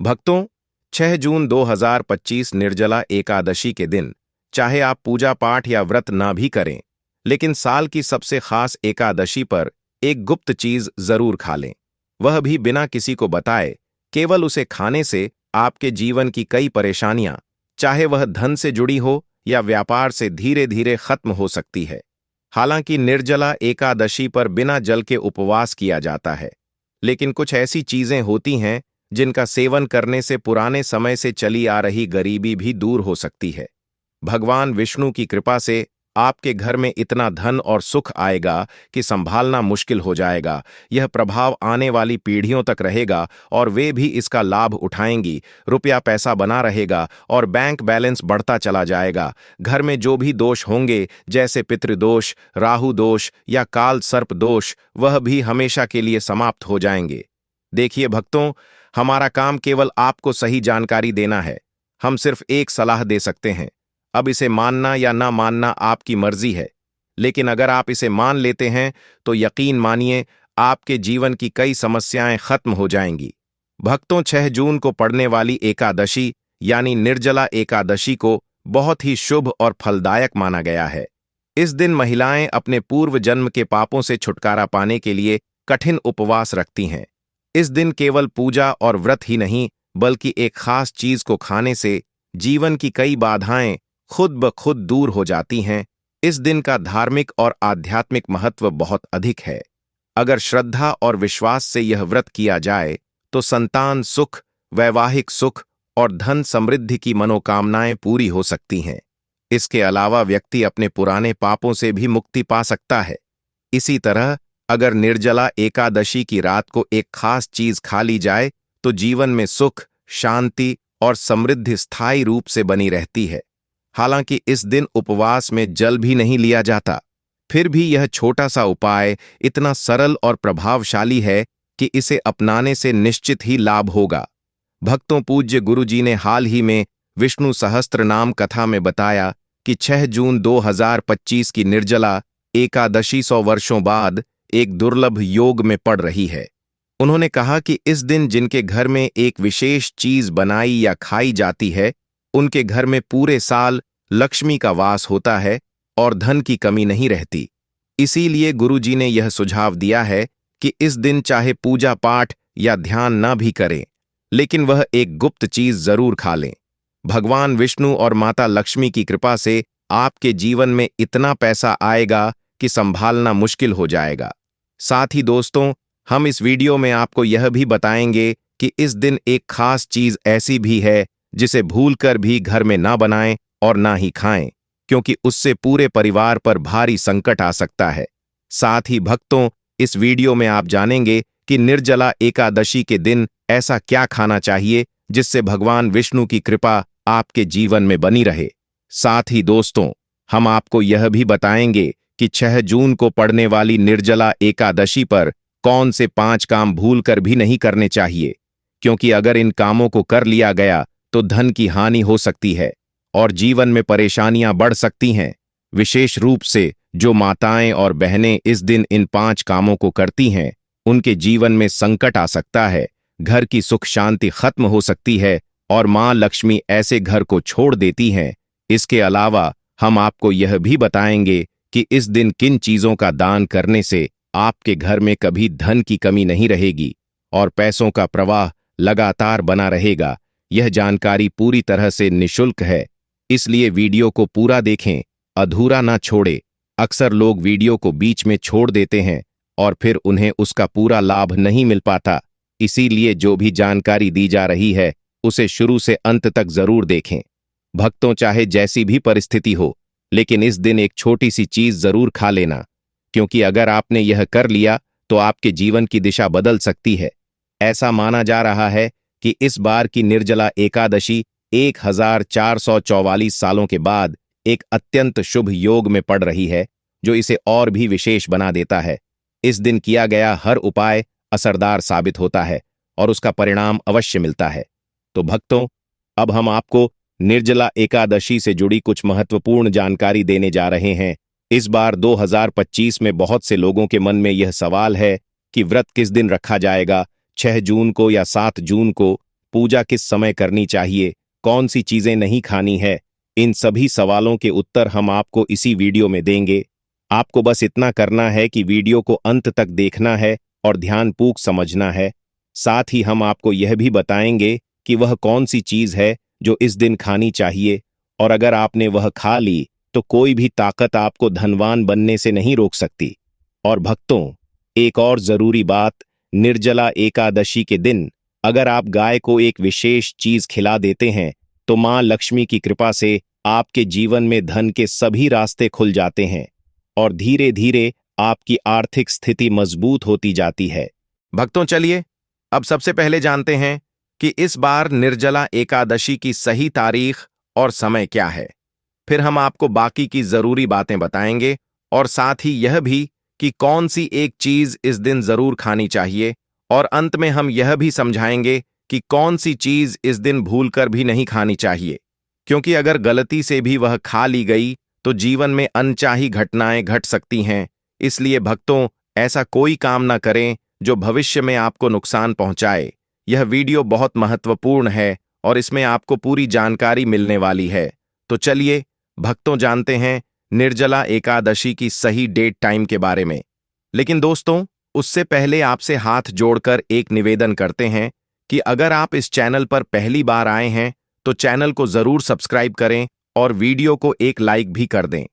भक्तों, 6 जून 2025 निर्जला एकादशी के दिन चाहे आप पूजा पाठ या व्रत ना भी करें, लेकिन साल की सबसे खास एकादशी पर एक गुप्त चीज जरूर खा लें। वह भी बिना किसी को बताए। केवल उसे खाने से आपके जीवन की कई परेशानियां, चाहे वह धन से जुड़ी हो या व्यापार से, धीरे धीरे खत्म हो सकती है। हालांकि निर्जला एकादशी पर बिना जल के उपवास किया जाता है, लेकिन कुछ ऐसी चीजें होती हैं जिनका सेवन करने से पुराने समय से चली आ रही गरीबी भी दूर हो सकती है। भगवान विष्णु की कृपा से आपके घर में इतना धन और सुख आएगा कि संभालना मुश्किल हो जाएगा। यह प्रभाव आने वाली पीढ़ियों तक रहेगा और वे भी इसका लाभ उठाएंगी। रुपया पैसा बना रहेगा और बैंक बैलेंस बढ़ता चला जाएगा। घर में जो भी दोष होंगे, जैसे पितृदोष, राहु दोष या काल सर्प दोष, वह भी हमेशा के लिए समाप्त हो जाएंगे। देखिए भक्तों, हमारा काम केवल आपको सही जानकारी देना है। हम सिर्फ एक सलाह दे सकते हैं। अब इसे मानना या ना मानना आपकी मर्जी है, लेकिन अगर आप इसे मान लेते हैं तो यकीन मानिए, आपके जीवन की कई समस्याएं खत्म हो जाएंगी। भक्तों, 6 जून को पड़ने वाली एकादशी यानी निर्जला एकादशी को बहुत ही शुभ और फलदायक माना गया है। इस दिन महिलाएं अपने पूर्व जन्म के पापों से छुटकारा पाने के लिए कठिन उपवास रखती हैं। इस दिन केवल पूजा और व्रत ही नहीं, बल्कि एक खास चीज को खाने से जीवन की कई बाधाएं खुद ब खुद दूर हो जाती हैं। इस दिन का धार्मिक और आध्यात्मिक महत्व बहुत अधिक है। अगर श्रद्धा और विश्वास से यह व्रत किया जाए तो संतान सुख, वैवाहिक सुख और धन समृद्धि की मनोकामनाएं पूरी हो सकती हैं। इसके अलावा व्यक्ति अपने पुराने पापों से भी मुक्ति पा सकता है। इसी तरह अगर निर्जला एकादशी की रात को एक खास चीज खा ली जाए तो जीवन में सुख, शांति और समृद्धि स्थायी रूप से बनी रहती है। हालांकि इस दिन उपवास में जल भी नहीं लिया जाता, फिर भी यह छोटा सा उपाय इतना सरल और प्रभावशाली है कि इसे अपनाने से निश्चित ही लाभ होगा। भक्तों, पूज्य गुरुजी ने हाल ही में विष्णु सहस्त्र नाम कथा में बताया कि 6 जून 2025 की निर्जला एकादशी 100 वर्षों बाद एक दुर्लभ योग में पड़ रही है। उन्होंने कहा कि इस दिन जिनके घर में एक विशेष चीज बनाई या खाई जाती है, उनके घर में पूरे साल लक्ष्मी का वास होता है और धन की कमी नहीं रहती। इसीलिए गुरुजी ने यह सुझाव दिया है कि इस दिन चाहे पूजा पाठ या ध्यान न भी करें, लेकिन वह एक गुप्त चीज जरूर खा लें। भगवान विष्णु और माता लक्ष्मी की कृपा से आपके जीवन में इतना पैसा आएगा कि संभालना मुश्किल हो जाएगा। साथ ही दोस्तों, हम इस वीडियो में आपको यह भी बताएंगे कि इस दिन एक खास चीज ऐसी भी है जिसे भूलकर भी घर में ना बनाएं और ना ही खाएं, क्योंकि उससे पूरे परिवार पर भारी संकट आ सकता है। साथ ही भक्तों, इस वीडियो में आप जानेंगे कि निर्जला एकादशी के दिन ऐसा क्या खाना चाहिए जिससे भगवान विष्णु की कृपा आपके जीवन में बनी रहे। साथ ही दोस्तों, हम आपको यह भी बताएंगे कि 6 जून को पड़ने वाली निर्जला एकादशी पर कौन से 5 काम भूलकर भी नहीं करने चाहिए, क्योंकि अगर इन कामों को कर लिया गया तो धन की हानि हो सकती है और जीवन में परेशानियां बढ़ सकती हैं। विशेष रूप से जो माताएं और बहनें इस दिन इन 5 कामों को करती हैं, उनके जीवन में संकट आ सकता है, घर की सुख शांति खत्म हो सकती है और मां लक्ष्मी ऐसे घर को छोड़ देती हैं। इसके अलावा हम आपको यह भी बताएंगे कि इस दिन किन चीजों का दान करने से आपके घर में कभी धन की कमी नहीं रहेगी और पैसों का प्रवाह लगातार बना रहेगा। यह जानकारी पूरी तरह से निःशुल्क है, इसलिए वीडियो को पूरा देखें, अधूरा ना छोड़े। अक्सर लोग वीडियो को बीच में छोड़ देते हैं और फिर उन्हें उसका पूरा लाभ नहीं मिल पाता। इसीलिए जो भी जानकारी दी जा रही है उसे शुरू से अंत तक जरूर देखें। भक्तों, चाहे जैसी भी परिस्थिति हो, लेकिन इस दिन एक छोटी सी चीज जरूर खा लेना, क्योंकि अगर आपने यह कर लिया तो आपके जीवन की दिशा बदल सकती है। ऐसा माना जा रहा है कि इस बार की निर्जला एकादशी 1444 सालों के बाद एक अत्यंत शुभ योग में पड़ रही है, जो इसे और भी विशेष बना देता है। इस दिन किया गया हर उपाय असरदार साबित होता है और उसका परिणाम अवश्य मिलता है। तो भक्तों, अब हम आपको निर्जला एकादशी से जुड़ी कुछ महत्वपूर्ण जानकारी देने जा रहे हैं। इस बार 2025 में बहुत से लोगों के मन में यह सवाल है कि व्रत किस दिन रखा जाएगा, 6 जून को या 7 जून को। पूजा किस समय करनी चाहिए, कौन सी चीजें नहीं खानी है, इन सभी सवालों के उत्तर हम आपको इसी वीडियो में देंगे। आपको बस इतना करना है कि वीडियो को अंत तक देखना है और ध्यानपूर्वक समझना है। साथ ही हम आपको यह भी बताएंगे कि वह कौन सी चीज है जो इस दिन खानी चाहिए, और अगर आपने वह खा ली तो कोई भी ताकत आपको धनवान बनने से नहीं रोक सकती। और भक्तों, एक और जरूरी बात, निर्जला एकादशी के दिन अगर आप गाय को एक विशेष चीज खिला देते हैं तो मां लक्ष्मी की कृपा से आपके जीवन में धन के सभी रास्ते खुल जाते हैं और धीरे धीरे आपकी आर्थिक स्थिति मजबूत होती जाती है। भक्तों, चलिए अब सबसे पहले जानते हैं कि इस बार निर्जला एकादशी की सही तारीख और समय क्या है। फिर हम आपको बाकी की जरूरी बातें बताएंगे और साथ ही यह भी कि कौन सी एक चीज इस दिन जरूर खानी चाहिए, और अंत में हम यह भी समझाएंगे कि कौन सी चीज इस दिन भूलकर भी नहीं खानी चाहिए, क्योंकि अगर गलती से भी वह खा ली गई तो जीवन में अनचाही घटनाएं घट सकती हैं। इसलिए भक्तों, ऐसा कोई काम ना करें जो भविष्य में आपको नुकसान पहुंचाए। यह वीडियो बहुत महत्वपूर्ण है और इसमें आपको पूरी जानकारी मिलने वाली है। तो चलिए भक्तों, जानते हैं निर्जला एकादशी की सही डेट टाइम के बारे में। लेकिन दोस्तों, उससे पहले आपसे हाथ जोड़कर एक निवेदन करते हैं कि अगर आप इस चैनल पर पहली बार आए हैं तो चैनल को जरूर सब्सक्राइब करें और वीडियो को एक लाइक भी कर दें।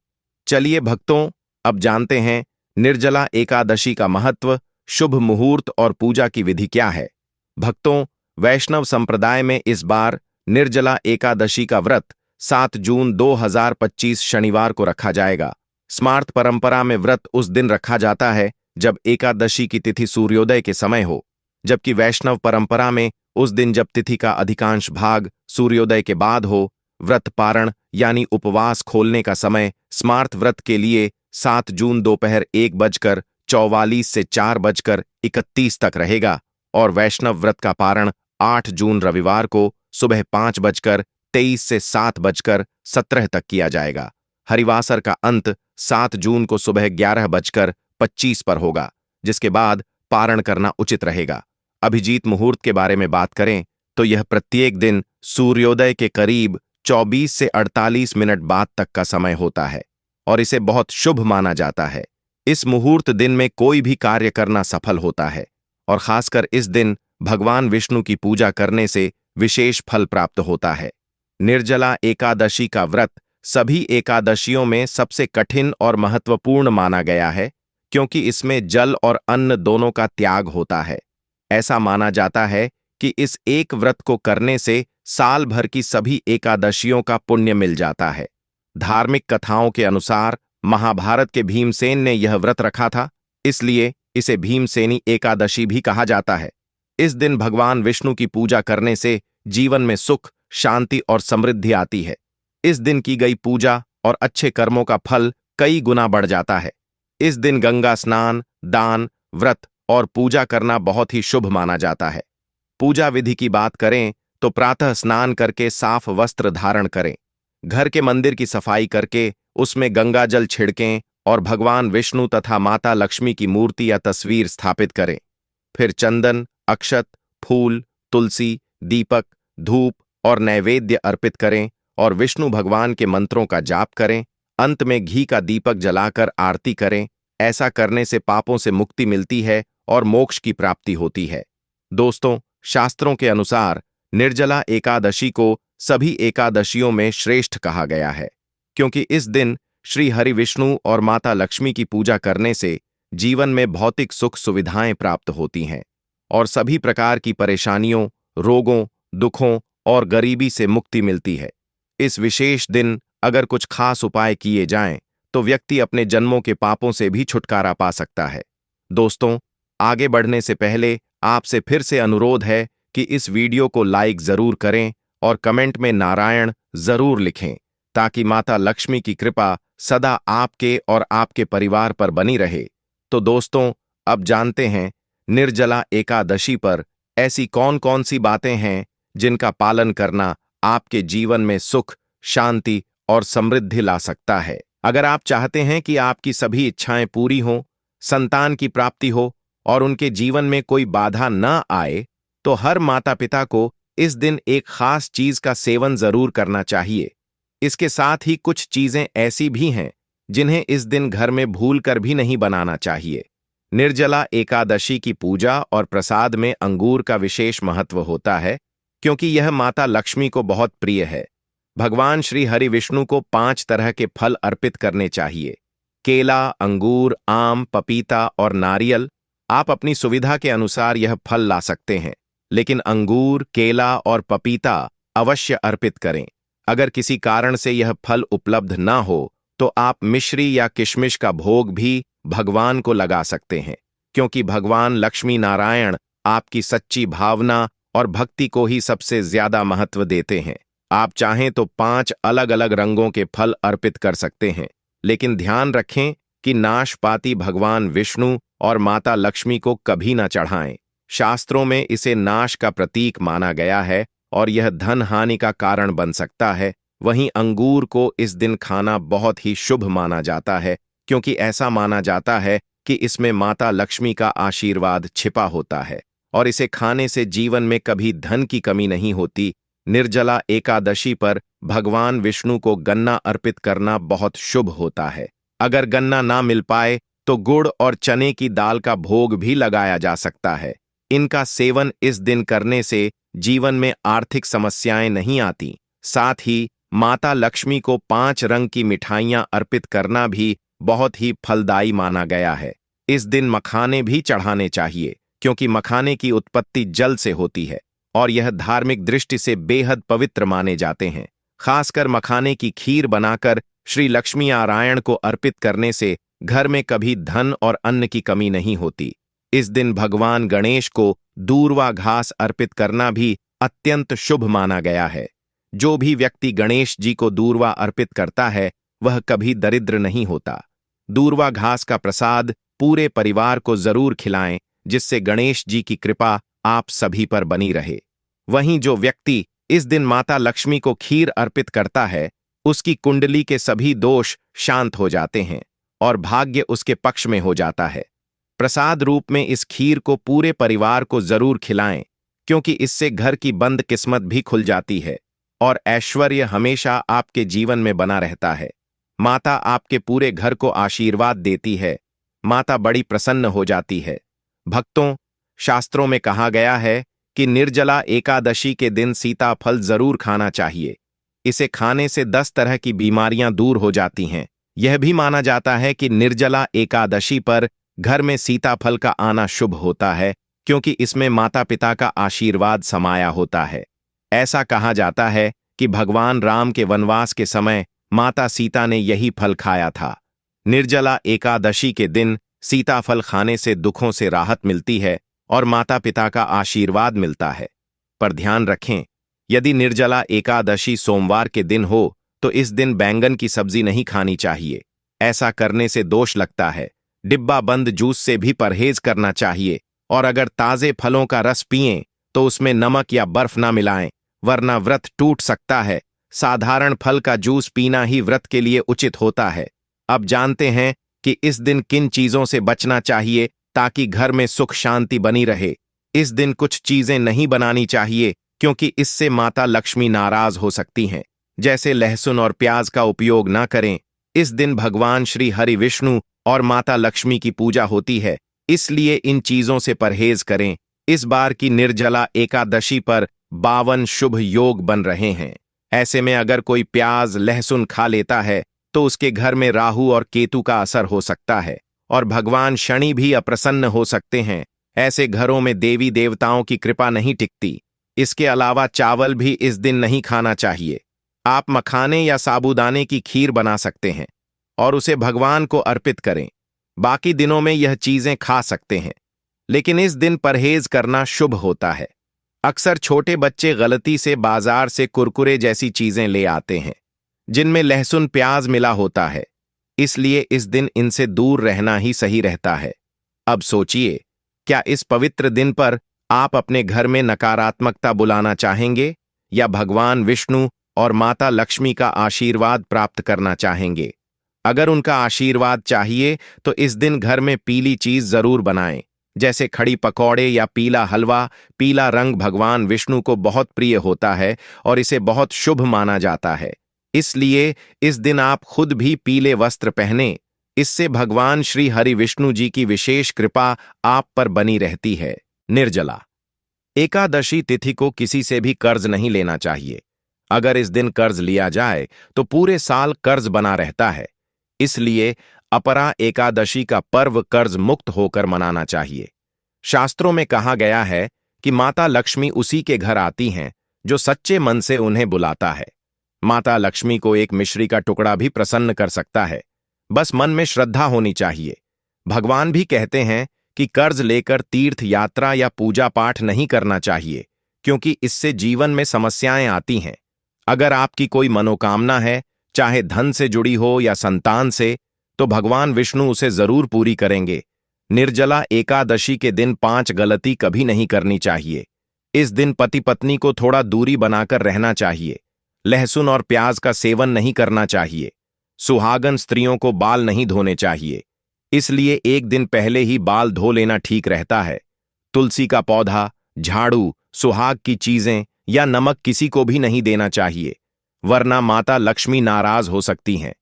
चलिए भक्तों, अब जानते हैं निर्जला एकादशी का महत्व, शुभ मुहूर्त और पूजा की विधि क्या है। भक्तों, वैष्णव संप्रदाय में इस बार निर्जला एकादशी का व्रत 7 जून 2025 शनिवार को रखा जाएगा। स्मार्त परंपरा में व्रत उस दिन रखा जाता है जब एकादशी की तिथि सूर्योदय के समय हो, जबकि वैष्णव परंपरा में उस दिन जब तिथि का अधिकांश भाग सूर्योदय के बाद हो। व्रत पारण यानी उपवास खोलने का समय स्मार्त व्रत के लिए 7 जून दोपहर 1:44 से 4:31 तक रहेगा और वैष्णव व्रत का पारण 8 जून रविवार को सुबह 5:23 से 7:17 तक किया जाएगा। हरिवासर का अंत 7 जून को सुबह 11:25 पर होगा, जिसके बाद पारण करना उचित रहेगा। अभिजीत मुहूर्त के बारे में बात करें तो यह प्रत्येक दिन सूर्योदय के करीब 24 से 48 मिनट बाद तक का समय होता है और इसे बहुत शुभ माना जाता है। इस मुहूर्त दिन में कोई भी कार्य करना सफल होता है और खासकर इस दिन भगवान विष्णु की पूजा करने से विशेष फल प्राप्त होता है। निर्जला एकादशी का व्रत सभी एकादशियों में सबसे कठिन और महत्वपूर्ण माना गया है, क्योंकि इसमें जल और अन्न दोनों का त्याग होता है। ऐसा माना जाता है कि इस एक व्रत को करने से साल भर की सभी एकादशियों का पुण्य मिल जाता है। धार्मिक कथाओं के अनुसार महाभारत के भीमसेन ने यह व्रत रखा था, इसलिए इसे भीमसेनी एकादशी भी कहा जाता है। इस दिन भगवान विष्णु की पूजा करने से जीवन में सुख, शांति और समृद्धि आती है। इस दिन की गई पूजा और अच्छे कर्मों का फल कई गुना बढ़ जाता है। इस दिन गंगा स्नान, दान, व्रत और पूजा करना बहुत ही शुभ माना जाता है। पूजा विधि की बात करें तो प्रातः स्नान करके साफ वस्त्र धारण करें, घर के मंदिर की सफाई करके उसमें गंगा जल छिड़कें और भगवान विष्णु तथा माता लक्ष्मी की मूर्ति या तस्वीर स्थापित करें। फिर चंदन, अक्षत, फूल, तुलसी, दीपक, धूप और नैवेद्य अर्पित करें और विष्णु भगवान के मंत्रों का जाप करें। अंत में घी का दीपक जलाकर आरती करें। ऐसा करने से पापों से मुक्ति मिलती है और मोक्ष की प्राप्ति होती है। दोस्तों, शास्त्रों के अनुसार निर्जला एकादशी को सभी एकादशियों में श्रेष्ठ कहा गया है, क्योंकि इस दिन श्री हरि विष्णु और माता लक्ष्मी की पूजा करने से जीवन में भौतिक सुख सुविधाएं प्राप्त होती हैं और सभी प्रकार की परेशानियों, रोगों, दुखों और गरीबी से मुक्ति मिलती है। इस विशेष दिन अगर कुछ खास उपाय किए जाएं तो व्यक्ति अपने जन्मों के पापों से भी छुटकारा पा सकता है। दोस्तों, आगे बढ़ने से पहले आपसे फिर से अनुरोध है कि इस वीडियो को लाइक जरूर करें और कमेंट में नारायण जरूर लिखें, ताकि माता लक्ष्मी की कृपा सदा आपके और आपके परिवार पर बनी रहे। तो दोस्तों, अब जानते हैं निर्जला एकादशी पर ऐसी कौन कौन सी बातें हैं जिनका पालन करना आपके जीवन में सुख, शांति और समृद्धि ला सकता है। अगर आप चाहते हैं कि आपकी सभी इच्छाएं पूरी हों, संतान की प्राप्ति हो और उनके जीवन में कोई बाधा न आए, तो हर माता पिता को इस दिन एक खास चीज का सेवन जरूर करना चाहिए। इसके साथ ही कुछ चीजें ऐसी भी हैं जिन्हें इस दिन घर में भूलकर भी नहीं बनाना चाहिए। निर्जला एकादशी की पूजा और प्रसाद में अंगूर का विशेष महत्व होता है, क्योंकि यह माता लक्ष्मी को बहुत प्रिय है। भगवान श्री हरि विष्णु को 5 तरह के फल अर्पित करने चाहिए: केला, अंगूर, आम, पपीता और नारियल। आप अपनी सुविधा के अनुसार यह फल ला सकते हैं, लेकिन अंगूर, केला और पपीता अवश्य अर्पित करें। अगर किसी कारण से यह फल उपलब्ध ना हो तो आप मिश्री या किशमिश का भोग भी भगवान को लगा सकते हैं, क्योंकि भगवान लक्ष्मी नारायण आपकी सच्ची भावना और भक्ति को ही सबसे ज्यादा महत्व देते हैं। आप चाहें तो 5 अलग अलग रंगों के फल अर्पित कर सकते हैं, लेकिन ध्यान रखें कि नाशपाती भगवान विष्णु और माता लक्ष्मी को कभी न चढ़ाएं। शास्त्रों में इसे नाश का प्रतीक माना गया है और यह धन हानि का कारण बन सकता है। वहीं अंगूर को इस दिन खाना बहुत ही शुभ माना जाता है, क्योंकि ऐसा माना जाता है कि इसमें माता लक्ष्मी का आशीर्वाद छिपा होता है और इसे खाने से जीवन में कभी धन की कमी नहीं होती। निर्जला एकादशी पर भगवान विष्णु को गन्ना अर्पित करना बहुत शुभ होता है। अगर गन्ना ना मिल पाए तो गुड़ और चने की दाल का भोग भी लगाया जा सकता है। इनका सेवन इस दिन करने से जीवन में आर्थिक समस्याएं नहीं आती। साथ ही माता लक्ष्मी को 5 रंग की मिठाइयां अर्पित करना भी बहुत ही फलदायी माना गया है। इस दिन मखाने भी चढ़ाने चाहिए, क्योंकि मखाने की उत्पत्ति जल से होती है और यह धार्मिक दृष्टि से बेहद पवित्र माने जाते हैं। खासकर मखाने की खीर बनाकर श्री लक्ष्मी नारायण को अर्पित करने से घर में कभी धन और अन्न की कमी नहीं होती। इस दिन भगवान गणेश को दूर्वा घास अर्पित करना भी अत्यंत शुभ माना गया है। जो भी व्यक्ति गणेश जी को दूर्वा अर्पित करता है वह कभी दरिद्र नहीं होता। दूर्वा घास का प्रसाद पूरे परिवार को जरूर खिलाएं, जिससे गणेश जी की कृपा आप सभी पर बनी रहे। वहीं जो व्यक्ति इस दिन माता लक्ष्मी को खीर अर्पित करता है, उसकी कुंडली के सभी दोष शांत हो जाते हैं और भाग्य उसके पक्ष में हो जाता है। प्रसाद रूप में इस खीर को पूरे परिवार को जरूर खिलाएं, क्योंकि इससे घर की बंद किस्मत भी खुल जाती है और ऐश्वर्य हमेशा आपके जीवन में बना रहता है। माता आपके पूरे घर को आशीर्वाद देती है। माता बड़ी प्रसन्न हो जाती है। भक्तों, शास्त्रों में कहा गया है कि निर्जला एकादशी के दिन सीताफल जरूर खाना चाहिए। इसे खाने से 10 तरह की बीमारियां दूर हो जाती हैं। यह भी माना जाता है कि निर्जला एकादशी पर घर में सीताफल का आना शुभ होता है, क्योंकि इसमें माता पिता का आशीर्वाद समाया होता है। ऐसा कहा जाता है कि भगवान राम के वनवास के समय माता सीता ने यही फल खाया था। निर्जला एकादशी के दिन सीताफल खाने से दुखों से राहत मिलती है और माता पिता का आशीर्वाद मिलता है। पर ध्यान रखें, यदि निर्जला एकादशी सोमवार के दिन हो तो इस दिन बैंगन की सब्जी नहीं खानी चाहिए। ऐसा करने से दोष लगता है। डिब्बा बंद जूस से भी परहेज करना चाहिए और अगर ताजे फलों का रस पिएं तो उसमें नमक या बर्फ ना मिलाएं, वरना व्रत टूट सकता है। साधारण फल का जूस पीना ही व्रत के लिए उचित होता है। अब जानते हैं कि इस दिन किन चीजों से बचना चाहिए ताकि घर में सुख शांति बनी रहे। इस दिन कुछ चीजें नहीं बनानी चाहिए, क्योंकि इससे माता लक्ष्मी नाराज हो सकती हैं। जैसे लहसुन और प्याज का उपयोग ना करें। इस दिन भगवान श्री हरि विष्णु और माता लक्ष्मी की पूजा होती है, इसलिए इन चीजों से परहेज करें। इस बार की निर्जला एकादशी पर 52 शुभ योग बन रहे हैं। ऐसे में अगर कोई प्याज लहसुन खा लेता है तो उसके घर में राहु और केतु का असर हो सकता है और भगवान शनि भी अप्रसन्न हो सकते हैं। ऐसे घरों में देवी देवताओं की कृपा नहीं टिकती। इसके अलावा चावल भी इस दिन नहीं खाना चाहिए। आप मखाने या साबूदाने की खीर बना सकते हैं और उसे भगवान को अर्पित करें। बाकी दिनों में यह चीजें खा सकते हैं, लेकिन इस दिन परहेज करना शुभ होता है। अक्सर छोटे बच्चे गलती से बाजार से कुरकुरे जैसी चीजें ले आते हैं, जिनमें लहसुन प्याज मिला होता है, इसलिए इस दिन इनसे दूर रहना ही सही रहता है। अब सोचिए, क्या इस पवित्र दिन पर आप अपने घर में नकारात्मकता बुलाना चाहेंगे या भगवान विष्णु और माता लक्ष्मी का आशीर्वाद प्राप्त करना चाहेंगे? अगर उनका आशीर्वाद चाहिए तो इस दिन घर में पीली चीज जरूर बनाएं, जैसे खड़ी पकौड़े या पीला हलवा। पीला रंग भगवान विष्णु को बहुत प्रिय होता है और इसे बहुत शुभ माना जाता है। इसलिए इस दिन आप खुद भी पीले वस्त्र पहने। इससे भगवान श्री हरि विष्णु जी की विशेष कृपा आप पर बनी रहती है। निर्जला एकादशी तिथि को किसी से भी कर्ज नहीं लेना चाहिए। अगर इस दिन कर्ज लिया जाए तो पूरे साल कर्ज बना रहता है। इसलिए अपरा एकादशी का पर्व कर्ज मुक्त होकर मनाना चाहिए। शास्त्रों में कहा गया है कि माता लक्ष्मी उसी के घर आती हैं जो सच्चे मन से उन्हें बुलाता है। माता लक्ष्मी को एक मिश्री का टुकड़ा भी प्रसन्न कर सकता है, बस मन में श्रद्धा होनी चाहिए। भगवान भी कहते हैं कि कर्ज लेकर तीर्थ यात्रा या पूजा पाठ नहीं करना चाहिए, क्योंकि इससे जीवन में समस्याएं आती हैं। अगर आपकी कोई मनोकामना है, चाहे धन से जुड़ी हो या संतान से, तो भगवान विष्णु उसे जरूर पूरी करेंगे। निर्जला एकादशी के दिन 5 गलती कभी नहीं करनी चाहिए। इस दिन पति पत्नी को थोड़ा दूरी बनाकर रहना चाहिए। लहसुन और प्याज का सेवन नहीं करना चाहिए। सुहागन स्त्रियों को बाल नहीं धोने चाहिए, इसलिए एक दिन पहले ही बाल धो लेना ठीक रहता है। तुलसी का पौधा, झाड़ू, सुहाग की चीजें या नमक किसी को भी नहीं देना चाहिए, वरना माता लक्ष्मी नाराज हो सकती हैं।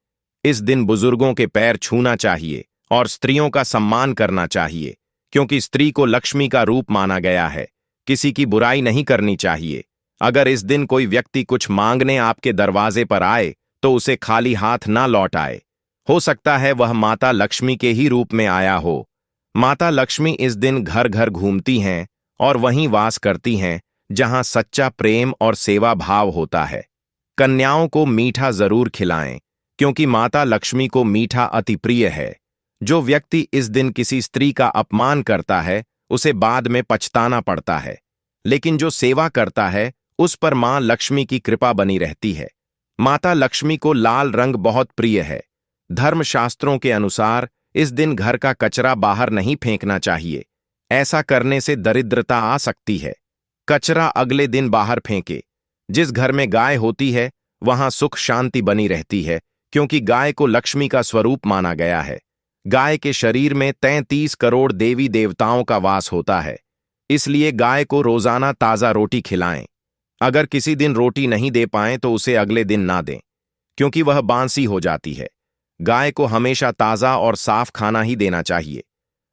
इस दिन बुजुर्गों के पैर छूना चाहिए और स्त्रियों का सम्मान करना चाहिए, क्योंकि स्त्री को लक्ष्मी का रूप माना गया है। किसी की बुराई नहीं करनी चाहिए। अगर इस दिन कोई व्यक्ति कुछ मांगने आपके दरवाजे पर आए तो उसे खाली हाथ ना लौट आए। हो सकता है वह माता लक्ष्मी के ही रूप में आया हो। माता लक्ष्मी इस दिन घर घर घूमती हैं और वहीं वास करती हैं जहां सच्चा प्रेम और सेवा भाव होता है। कन्याओं को मीठा जरूर खिलाएं, क्योंकि माता लक्ष्मी को मीठा अति प्रिय है। जो व्यक्ति इस दिन किसी स्त्री का अपमान करता है उसे बाद में पछताना पड़ता है, लेकिन जो सेवा करता है उस पर मां लक्ष्मी की कृपा बनी रहती है। माता लक्ष्मी को लाल रंग बहुत प्रिय है। धर्मशास्त्रों के अनुसार इस दिन घर का कचरा बाहर नहीं फेंकना चाहिए। ऐसा करने से दरिद्रता आ सकती है। कचरा अगले दिन बाहर फेंके। जिस घर में गाय होती है वहां सुख शांति बनी रहती है, क्योंकि गाय को लक्ष्मी का स्वरूप माना गया है। गाय के शरीर में 33 करोड़ देवी देवताओं का वास होता है, इसलिए गाय को रोजाना ताजा रोटी खिलाएं। अगर किसी दिन रोटी नहीं दे पाएं तो उसे अगले दिन ना दें, क्योंकि वह बांसी हो जाती है। गाय को हमेशा ताजा और साफ खाना ही देना चाहिए।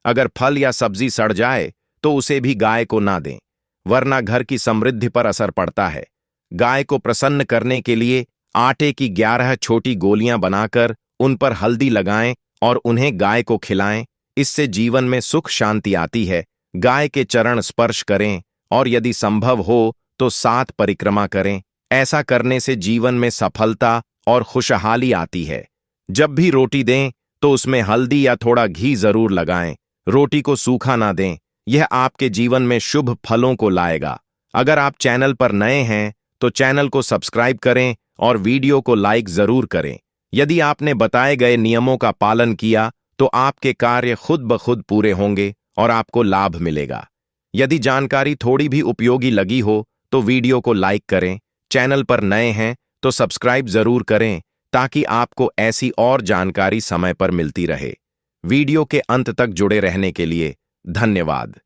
अगर फल या सब्जी सड़ जाए तो उसे भी गाय को ना दें, वरना घर की समृद्धि पर असर पड़ता है। गाय को प्रसन्न करने के लिए आटे की 11 छोटी गोलियां बनाकर उन पर हल्दी लगाएं और उन्हें गाय को खिलाएं। इससे जीवन में सुख शांति आती है। गाय के चरण स्पर्श करें और यदि संभव हो तो 7 परिक्रमा करें। ऐसा करने से जीवन में सफलता और खुशहाली आती है। जब भी रोटी दें तो उसमें हल्दी या थोड़ा घी जरूर लगाएं। रोटी को सूखा ना दें, यह आपके जीवन में शुभ फलों को लाएगा। अगर आप चैनल पर नए हैं तो चैनल को सब्सक्राइब करें और वीडियो को लाइक जरूर करें। यदि आपने बताए गए नियमों का पालन किया तो आपके कार्य खुद ब खुद पूरे होंगे और आपको लाभ मिलेगा। यदि जानकारी थोड़ी भी उपयोगी लगी हो तो वीडियो को लाइक करें। चैनल पर नए हैं तो सब्सक्राइब जरूर करें, ताकि आपको ऐसी और जानकारी समय पर मिलती रहे। वीडियो के अंत तक जुड़े रहने के लिए धन्यवाद।